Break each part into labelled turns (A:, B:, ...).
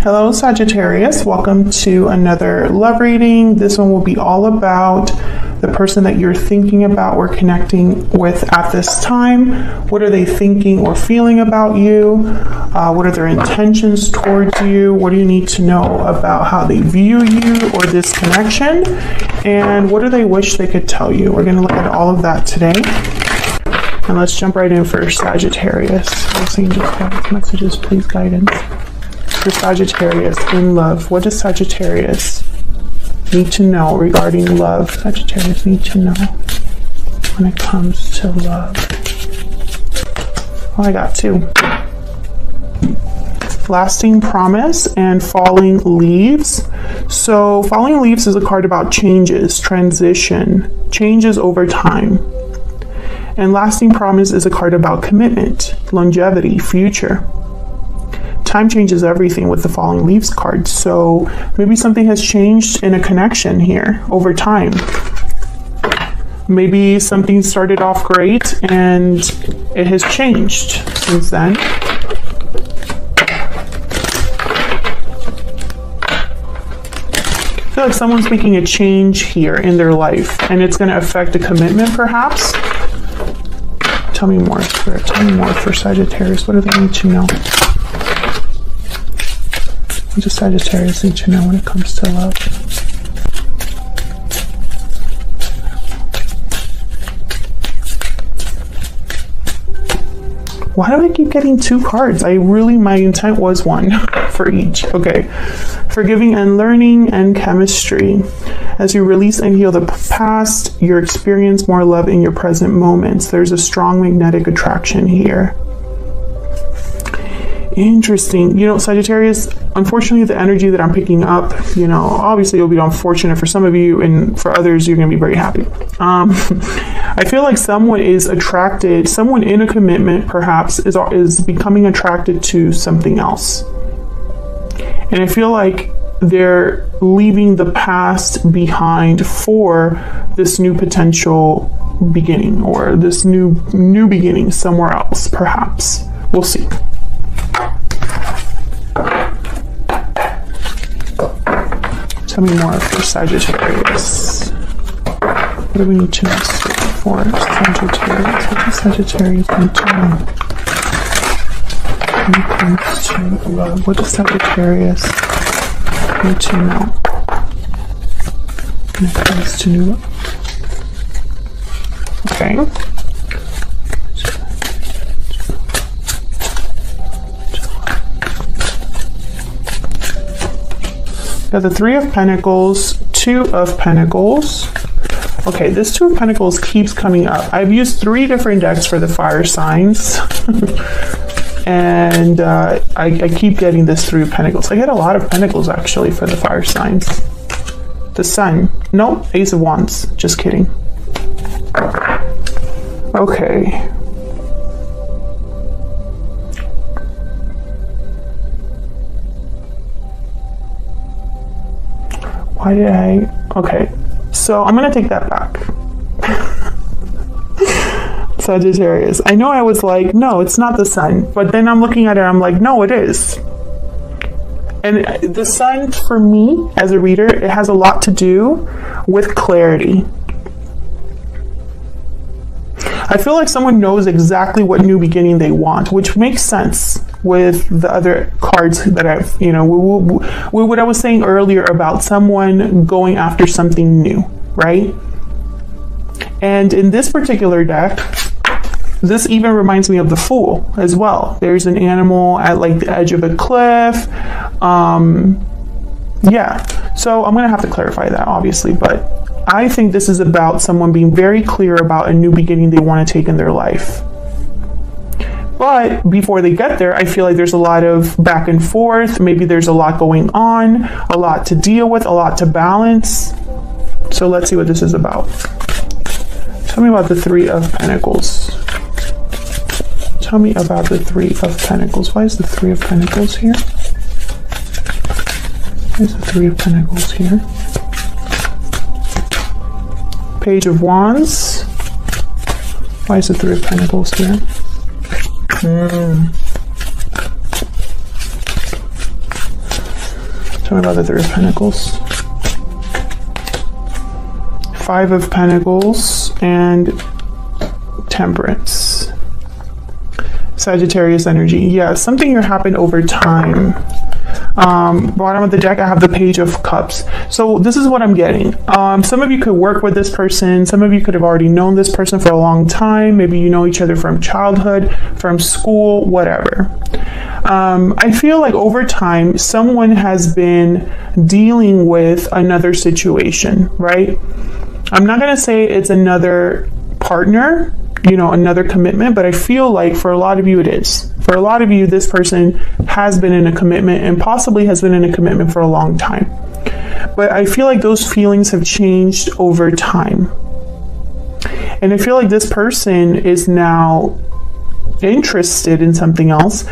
A: Hello Sagittarius, welcome to another love reading. This one will be all about the person that you're thinking about or connecting with at this time. What are they thinking or feeling about you? What are their intentions towards you? What do you need to know about how they view you or this connection? And what do they wish they could tell you? We're going to look at all of that today. And let's jump right in for Sagittarius. Those angels, guidance, messages, please, guidance. For Sagittarius in love, what does Sagittarius need to know regarding love? Sagittarius need to know when it comes to love. Oh, I got two. Lasting promise and falling leaves. So falling leaves is a card about changes, transition, changes over time. And lasting promise is a card about commitment, longevity, future. Time changes everything with the falling leaves card. So maybe something has changed in a connection here over time. Maybe something started off great and it has changed since then. I feel like someone's making a change here in their life and it's going to affect a commitment perhaps. Tell me more, Spirit. Tell me more for Sagittarius. What do they need to know? What does Sagittarius need to know when it comes to love? Why do I keep getting two cards? My intent was one for each. Okay. Forgiving and learning and chemistry. As you release and heal the past, you experience more love in your present moments. There's a strong magnetic attraction here. Interesting. You know, Sagittarius, unfortunately, the energy that I'm picking up, you know, obviously it'll be unfortunate for some of you and for others, you're going to be very happy. I feel like someone is attracted, someone in a commitment perhaps is becoming attracted to something else. And I feel like they're leaving the past behind for this new potential beginning or this new beginning somewhere else, perhaps. We'll see. Tell me more for Sagittarius. What do we need to know for Sagittarius? What does Sagittarius need to know when it comes to love? What does Sagittarius need to know when it comes to new love? Okay. Got the Three of Pentacles, Two of Pentacles. Okay, this Two of Pentacles keeps coming up. I've used 3 different decks for the fire signs. And I keep getting this Three of Pentacles. I get a lot of Pentacles actually for the fire signs. The Sun. Nope, Ace of Wands. Just kidding. Okay. Why did okay, so I'm going to take that back. Sagittarius. I know I was like, no, it's not the Sun. But then I'm looking at it, I'm like, no, it is. And the Sun, for me, as a reader, it has a lot to do with clarity. I feel like someone knows exactly what new beginning they want, which makes sense with the other cards that I've, you know, what I was saying earlier about someone going after something new, right? And in this particular deck, this even reminds me of the Fool as well. There's an animal at like the edge of a cliff. Yeah, so I'm gonna have to clarify that obviously, but I think this is about someone being very clear about a new beginning they want to take in their life. But before they get there, I feel like there's a lot of back and forth. Maybe there's a lot going on, a lot to deal with, a lot to balance. So let's see what this is about. Tell me about the Three of Pentacles. Tell me about the Three of Pentacles. Why is the Three of Pentacles here? Why is the Three of Pentacles here? Page of Wands. Why is the Three of Pentacles here? Tell me about the Three of Pentacles. Five of Pentacles and Temperance. Sagittarius energy. Yeah, something here happened over time. Bottom of the deck, I have the Page of Cups. So this is what I'm getting. Some of you could work with this person. Some of you could have already known this person for a long time. Maybe you know each other from childhood, from school, whatever. I feel like over time, someone has been dealing with another situation, right? I'm not going to say it's another partner, you know, another commitment, but I feel like for a lot of you it is. For a lot of you, this person has been in a commitment and possibly has been in a commitment for a long time. But I feel like those feelings have changed over time. And I feel like this person is now interested in something else.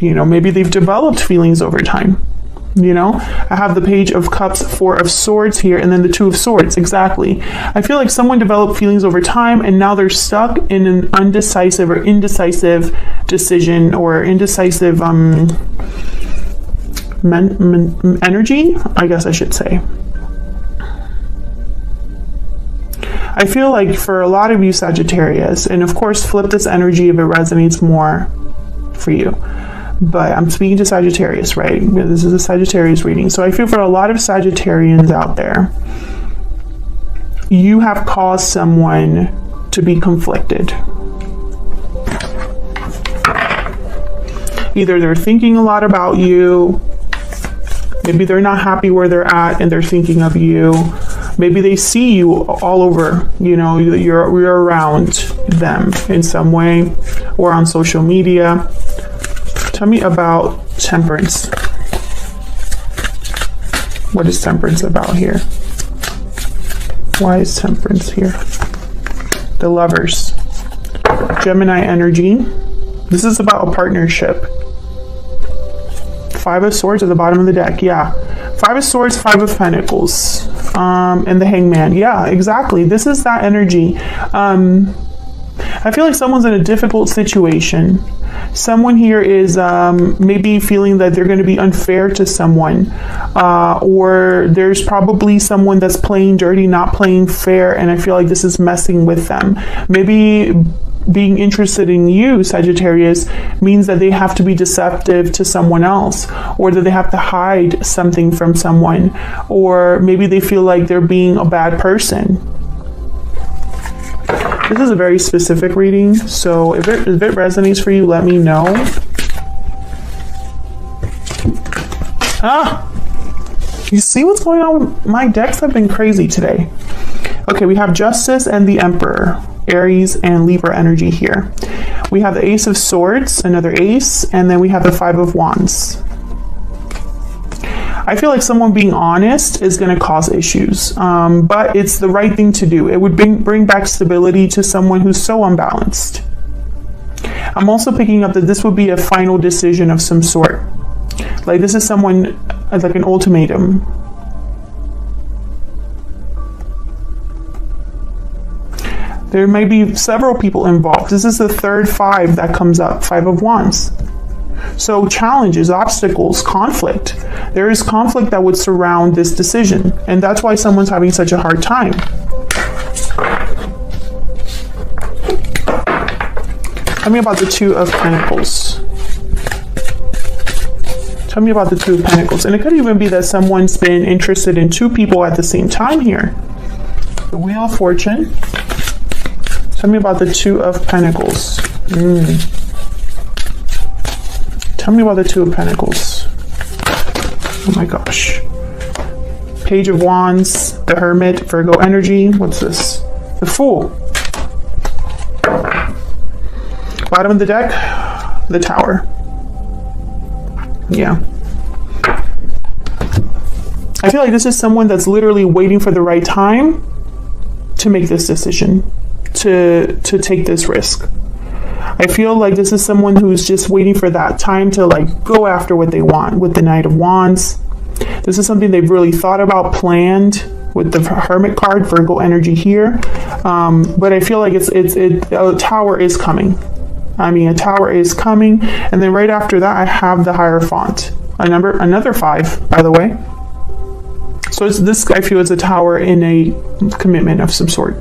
A: You know, maybe they've developed feelings over time. You know, I have the Page of Cups, Four of Swords here, and then the Two of Swords. Exactly. I feel like someone developed feelings over time and now they're stuck in an undecisive or indecisive decision or indecisive energy, I guess I should say. I feel like for a lot of you Sagittarius, and of course flip this energy if it resonates more for you. But I'm speaking to Sagittarius, right? This is a Sagittarius reading. So I feel for a lot of Sagittarians out there, you have caused someone to be conflicted. Either they're thinking a lot about you, maybe they're not happy where they're at and they're thinking of you. Maybe they see you all over, you know, you're around them in some way or on social media. Tell me about Temperance. What is Temperance about here? Why is Temperance here? The Lovers. Gemini energy. This is about a partnership. Five of Swords at the bottom of the deck. Yeah. Five of Swords, Five of Pentacles. And the Hangman. Yeah, exactly. This is that energy. I feel like someone's in a difficult situation. Someone here is maybe feeling that they're going to be unfair to someone, or there's probably someone that's playing dirty, not playing fair, and I feel like this is messing with them. Maybe being interested in you, Sagittarius, means that they have to be deceptive to someone else, or that they have to hide something from someone, or maybe they feel like they're being a bad person. This is a very specific reading, so if it resonates for you, let me know. You see what's going on? My decks have been crazy today. Okay, we have Justice and the Emperor, Aries and Libra energy here. We have the Ace of Swords, another ace, and then we have the Five of Wands. I feel like someone being honest is going to cause issues, but it's the right thing to do. It would bring back stability to someone who's so unbalanced. I'm also picking up that this would be a final decision of some sort. Like this is someone, like an ultimatum. There might be several people involved. This is the third five that comes up, Five of Wands. So challenges, obstacles, conflict. There is conflict that would surround this decision, and that's why someone's having such a hard time. Tell me about the Two of Pentacles. Tell me about the Two of Pentacles. And it could even be that someone's been interested in two people at the same time here. The Wheel of Fortune. Tell me about the Two of Pentacles. Tell me about the Two of Pentacles. Oh my gosh. Page of Wands, the Hermit, Virgo energy. What's this? The Fool. Bottom of the deck, the Tower. Yeah. I feel like this is someone that's literally waiting for the right time to make this decision, to take this risk. I feel like this is someone who's just waiting for that time to like go after what they want with the Knight of Wands. This is something they've really thought about, planned with the Hermit card, Virgo energy here. But I feel like a Tower is coming. I mean, a Tower is coming. And then right after that, I have the Hierophant. Another five, by the way. So it's this, I feel, is a Tower in a commitment of some sort.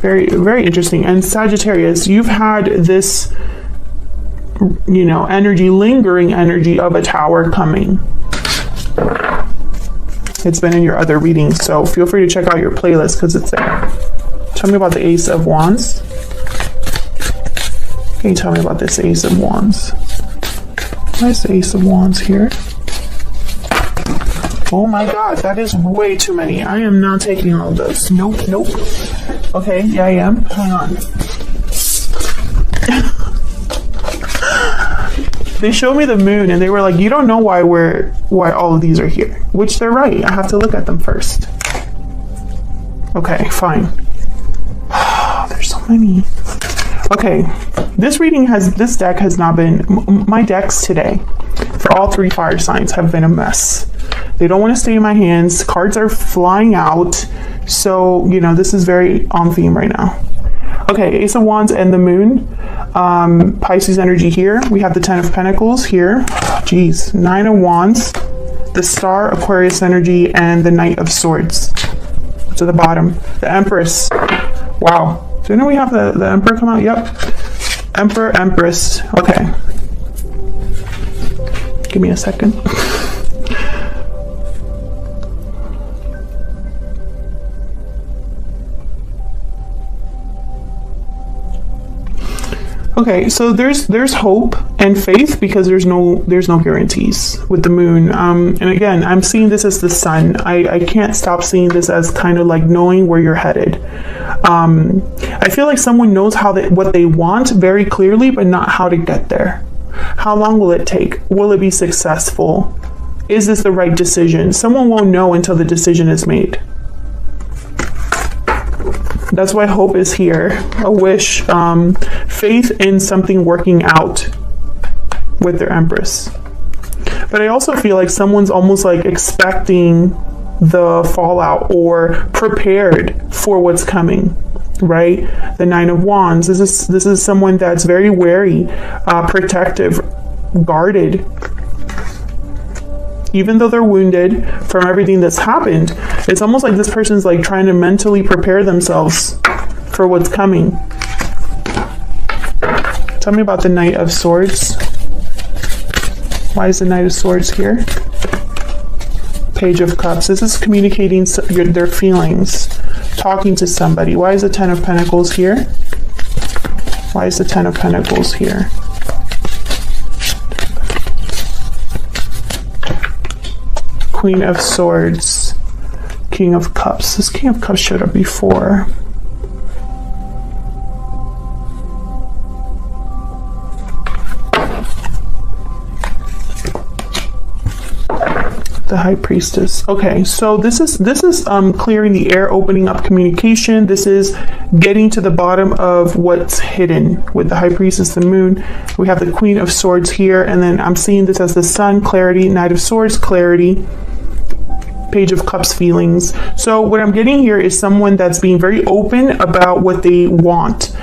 A: Very, very interesting. And Sagittarius, you've had this, you know, energy, lingering energy of a Tower coming. It's been in your other readings, so feel free to check out your playlist because it's there. Tell me about the Ace of Wands. Can you tell me about this Ace of Wands? Why is the Ace of Wands here? Oh my God, that is way too many. I am not taking all of those. Nope, nope. Okay, yeah, I am. Hang on. They showed me the moon and they were like, you don't know why all of these are here. Which they're right. I have to look at them first. Okay, fine. There's so many. Okay, this deck has not been, my decks today for all 3 fire signs have been a mess. They don't want to stay in my hands. Cards are flying out. So, you know, this is very on theme right now. Okay, Ace of Wands and the moon. Pisces energy here. We have the 10 of Pentacles here. Jeez. 9 of Wands. The Star, Aquarius energy, and the Knight of Swords. To the bottom. The Empress. Wow. Didn't we have the Emperor come out? Yep. Emperor, Empress. Okay. Give me a second. Okay, so there's hope and faith because there's no guarantees with the moon. And again, I'm seeing this as the sun. I can't stop seeing this as kind of like knowing where you're headed. I feel like someone knows what they want very clearly, but not how to get there. How long will it take? Will it be successful? Is this the right decision? Someone won't know until the decision is made. That's why hope is here, a wish, faith in something working out with their Empress. But I also feel like someone's almost like expecting the fallout or prepared for what's coming, right? The 9 of Wands, this is someone that's very wary, protective, guarded. Even though they're wounded from everything that's happened, it's almost like this person's like trying to mentally prepare themselves for what's coming. Tell me about the Knight of Swords. Why is the Knight of Swords here? Page of Cups. This is communicating their feelings, talking to somebody. Why is the 10 of Pentacles here? Why is the 10 of Pentacles here? Queen of Swords, King of Cups. This King of Cups showed up before. The High Priestess. Okay, so this is clearing the air, opening up communication. This is getting to the bottom of what's hidden with the High Priestess, the moon. We have the Queen of Swords here, and then I'm seeing this as the Sun, clarity, Knight of Swords, clarity, Page of Cups, feelings. So what I'm getting here is someone that's being very open about what they want,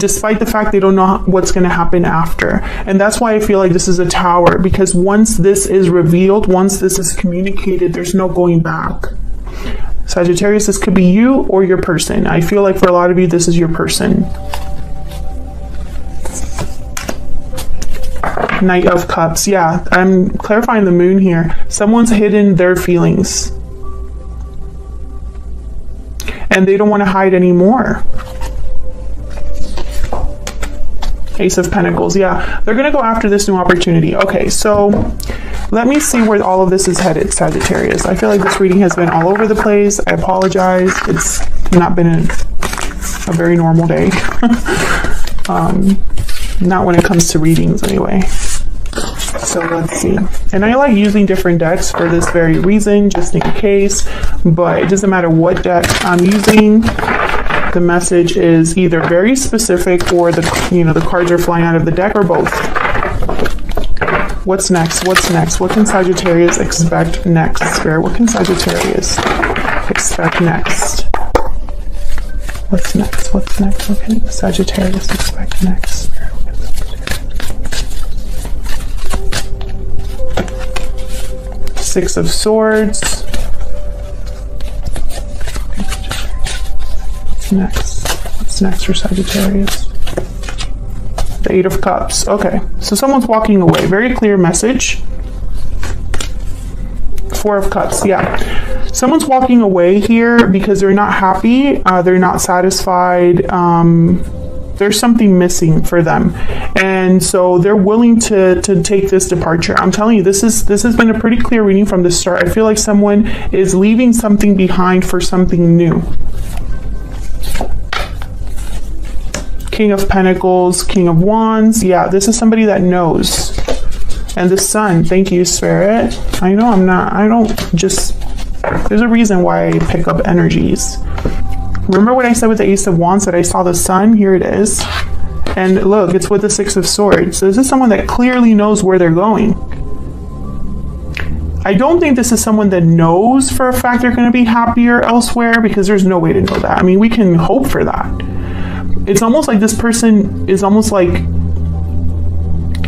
A: despite the fact they don't know what's going to happen after. And that's why I feel like this is a Tower, because once this is revealed, once this is communicated, there's no going back. Sagittarius, this could be you or your person. I feel like for a lot of you, this is your person. Knight of Cups. Yeah, I'm clarifying the moon here. Someone's hidden their feelings and they don't want to hide anymore. Ace of Pentacles. Yeah, they're gonna go after this new opportunity. Okay, so let me see where all of this is headed, Sagittarius. I feel like this reading has been all over the place. I apologize. It's not been a very normal day. Not when it comes to readings anyway. So let's see. And I like using different decks for this very reason, just in case, but it doesn't matter what deck I'm using. The message is either very specific or the cards are flying out of the deck, or both. What's next? What's next? What can Sagittarius expect next? Spirit, what can Sagittarius expect next? What's next? What's next? What can Sagittarius expect next? Six of Swords. What's next for Sagittarius? The Eight of Cups. Okay, so someone's walking away. Very clear message. Four of Cups. Yeah, someone's walking away here because they're not happy. They're not satisfied. There's something missing for them, and so they're willing to take this departure. I'm telling you, this has been a pretty clear reading from the start. I feel like someone is leaving something behind for something new. King of Pentacles, King of Wands. Yeah, this is somebody that knows. And the Sun. Thank you, Spirit. I know there's a reason why I pick up energies. Remember what I said with the Ace of Wands, that I saw the Sun? Here it is. And look, it's with the Six of Swords. So this is someone that clearly knows where they're going. I don't think this is someone that knows for a fact they're going to be happier elsewhere, because there's no way to know that. I mean, we can hope for that. It's almost like this person is almost like,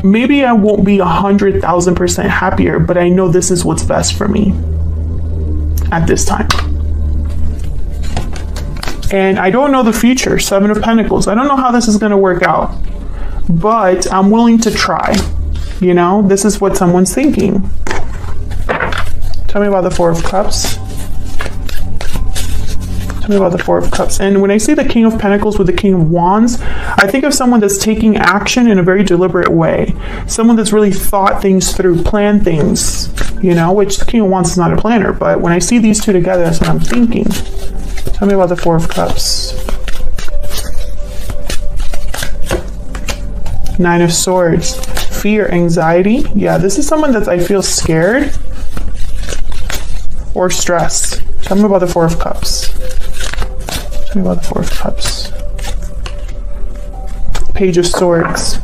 A: maybe I won't be 100,000% happier, but I know this is what's best for me at this time. And I don't know the future. Seven of Pentacles. I don't know how this is going to work out, but I'm willing to try. You know, this is what someone's thinking. Tell me about the Four of Cups. Tell me about the Four of Cups. And when I see the King of Pentacles with the King of Wands, I think of someone that's taking action in a very deliberate way. Someone that's really thought things through, planned things, you know, which the King of Wands is not a planner. But when I see these two together, that's what I'm thinking. Tell me about the Four of Cups. Nine of Swords. Fear, anxiety. Yeah, this is someone that I feel scared or stressed. Tell me about the Four of Cups. Tell me about the Four of Cups. Page of Swords.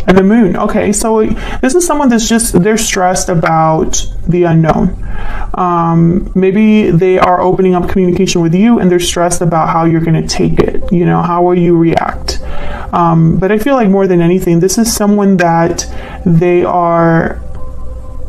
A: And the Moon. Okay, so this is someone that's they're stressed about the unknown. Maybe they are opening up communication with you and they're stressed about how you're going to take it. You know, how will you react? But I feel like more than anything, this is someone that they are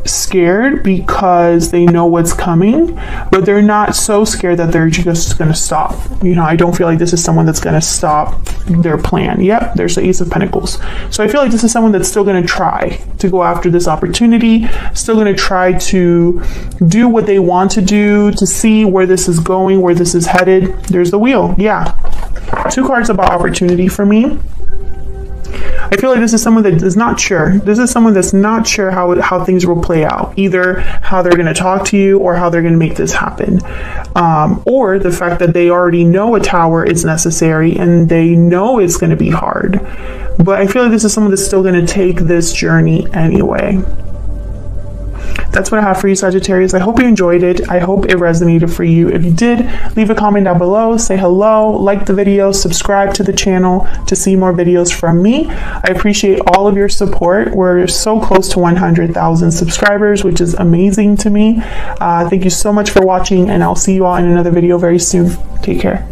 A: scared because they know what's coming, but they're not so scared that they're just going to stop. You know, I don't feel like this is someone that's going to stop their plan. Yep, there's the Ace of Pentacles. So I feel like this is someone that's still going to try to go after this opportunity, still going to try to do what they want to do, to see where this is going, where this is headed. There's the Wheel. Yeah. Two cards about opportunity for me. I feel like this is someone that is not sure. This is someone that's not sure how things will play out. Either how they're going to talk to you or how they're going to make this happen. Or the fact that they already know a tower is necessary and they know it's going to be hard. But I feel like this is someone that's still going to take this journey anyway. That's what I have for you, Sagittarius. I hope you enjoyed it. I hope it resonated for you. If you did, leave a comment down below, say hello, like the video, subscribe to the channel to see more videos from me. I appreciate all of your support. We're so close to 100,000 subscribers, which is amazing to me. Thank you so much for watching, and I'll see you all in another video very soon. Take care.